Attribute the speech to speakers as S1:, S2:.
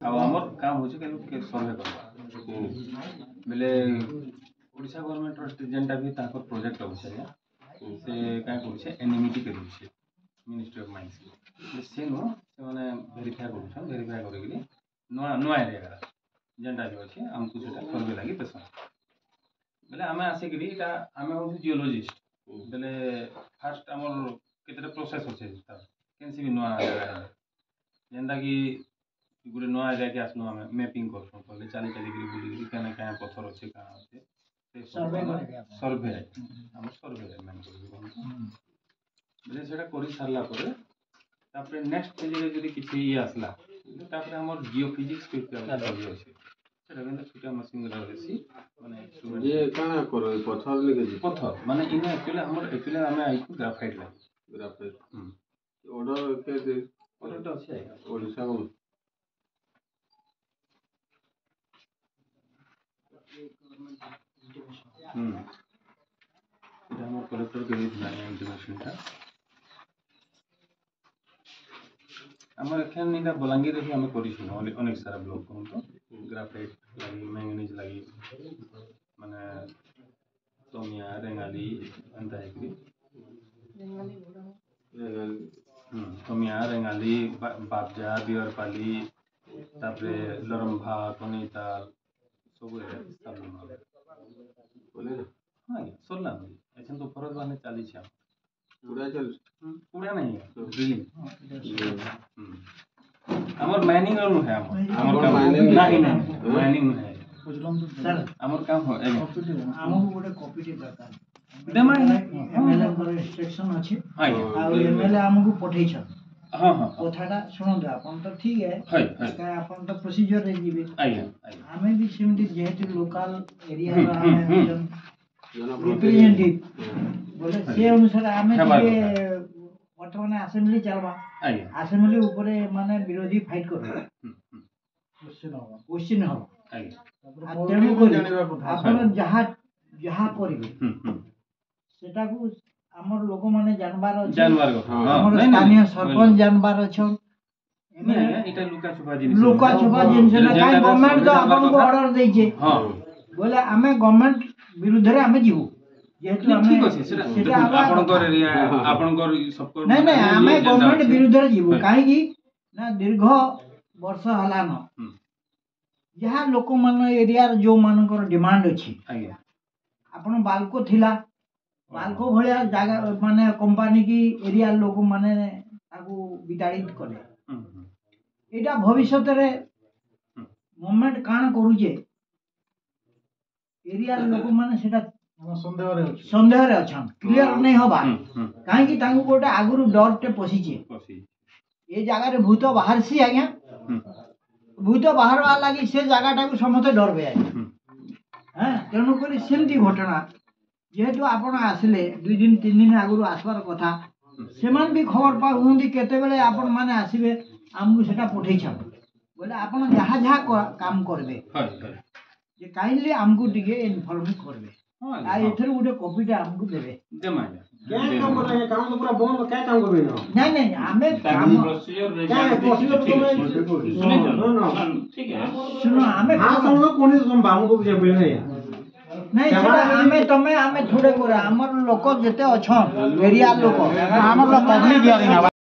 S1: आमर काम हो के सर्वे करवा बेले ओडिशा गवर्नमेंट जेनटा भी ताकर प्रोजेक्ट होछे से काय करछे एनएमईटी के दिछे मिनिस्ट्री ऑफ माइंस से नो से माने वेरीफाई करछन वेरीफाई करके नवा नवा एरिया जेनटा भी अछि हमकु सेटा सर्वे लागि पेसन बेले आमे आसे कि एटा आमे हो जियोलॉजिस्ट बेले फर्स्ट हमर केते प्रोसेस होछे केनसी भी नवा जेनटा कि गुटे नवा एरिया के आसनो हमें मैपिंग करछन पहले चली चली के बुली केने क्या पत्थर अछि का अछि से सर्वे हम सर्वे मैन करबो बेले सेटा करि सारला परे तापर नेक्स्ट पेज रे जदी किछि ई आसला तापर हमर जियोफिजिक्स के सर्वे अछि सेटा बेले छोटा मशीन रे रहसी माने
S2: ये काना करो पत्थर लेके
S1: पत्थर माने इने एक्चुअली हमें आई ग्राफाइट लागी
S2: ग्राफाइट ऑर्डर के दे
S1: ऑर्डर तो अछि
S2: ओडिशा को
S1: এটা আমার কলেক্টর কে দিছিলাম ইনফরমেশনটা আমার এখানে এটা বলাঙ্গীর রে আমি করিছি অনেক সারা ব্লক কোন তো গ্রাফাইট লাগি ম্যাঙ্গানিজ লাগি মানে তোমিয়া রেঙ্গালি এন্তা হেকি তোমিয়া রেঙ্গালি বাবজা বিয়রপালি তারপরে লরমভা কনিতা सब
S2: बोले ना
S1: हाँ सोलना ऐसे तो फरज वाले 40 है
S2: पूरा चल
S1: पूरा नहीं है ड्रिलिंग हमर माइनिंग नु है हमर काम माइनिंग है सर हमर काम हो
S3: हमहु गोटे कॉपी टे दरकार
S1: देमा
S3: एमएलए कर इंस्ट्रक्शन अछि आ एमएलए हमहु पठै छ
S1: हां हां
S3: कथाटा सुनंदु आपन तो ठीक है का आपन तो प्रोसीजर रे जीबे
S1: आइया
S3: हमें भी सेमती जेहेतु लोकल एरिया रा हमें रिप्रेजेंटेटिव बोले से अनुसार हमें के वर्तमान असेंबली चलबा
S1: आइया
S3: असेंबली ऊपर माने विरोधी फाइट कर क्वेश्चन हो आइया तेनु को आपन जहा करिवे सेटा को हमर लोक माने जानबार अछि हमर स्थानीय सरपंच जानबार अछि
S1: एटा लुका छुपा
S3: जिनिस ना काई गवर्नमेंट तो आपन को ऑर्डर दै छै हां बोले हमें गवर्नमेंट विरुद्ध रे हमें जीवो जेहेतु हमें
S1: ठीक अछि सेटा आपन को एरिया आपन को सब को
S3: नहीं नहीं हमें गवर्नमेंट विरुद्ध रे जीवो काई की ना दीर्घ वर्ष हला न जहा लोक मन एरिया जो मानकर डिमांड अछि
S1: आज्ञा
S3: आपन बालको थिला बालको भलिया जागा माने कंपनी की एरिया लोक माने ताकू विताड़ित करे एटा भविष्य रे गवर्नमेंट काण करू जे एरिया लोक माने सेटा संदेह रे अछन क्लियर नहीं होबा काहे की तांगु कोटा आगुरु डर टे पसी जे ए जागा रे भूत बाहरसी आज्ञा भूत बाहरवा लागि से जागाटा को समते डरबे आज्ञा हां तेनु करी सेमती घटना जेहेतु आपण आसले 2 दिन 3 दिन आगुरु आसबार कथा सेमान भी खबर पा हुंदी केते बेले आपण माने आसीबे हमकु सेटा पठै छ बोले आपण जहा जहा काम करबे जे काइंडली हमकु टिके इन्फॉर्म करबे आ एथर गुटे कॉपीटा हमकु देबे
S1: देमा
S2: क्या काम कर रहे हैं काम तो पूरा बंद क्या काम कर रहे हो
S3: नहीं नहीं हमें काम
S1: प्रोसीजर
S3: क्या प्रोसीजर तो
S1: ठीक है
S3: सुनो हमें
S2: हां सुनो कोनी तुम बामु को बुझे बोले नहीं
S3: नहीं हमें तमे हमें थोड़े करे हमर लोक जते अछन एरिया लोक हमर पब्लिक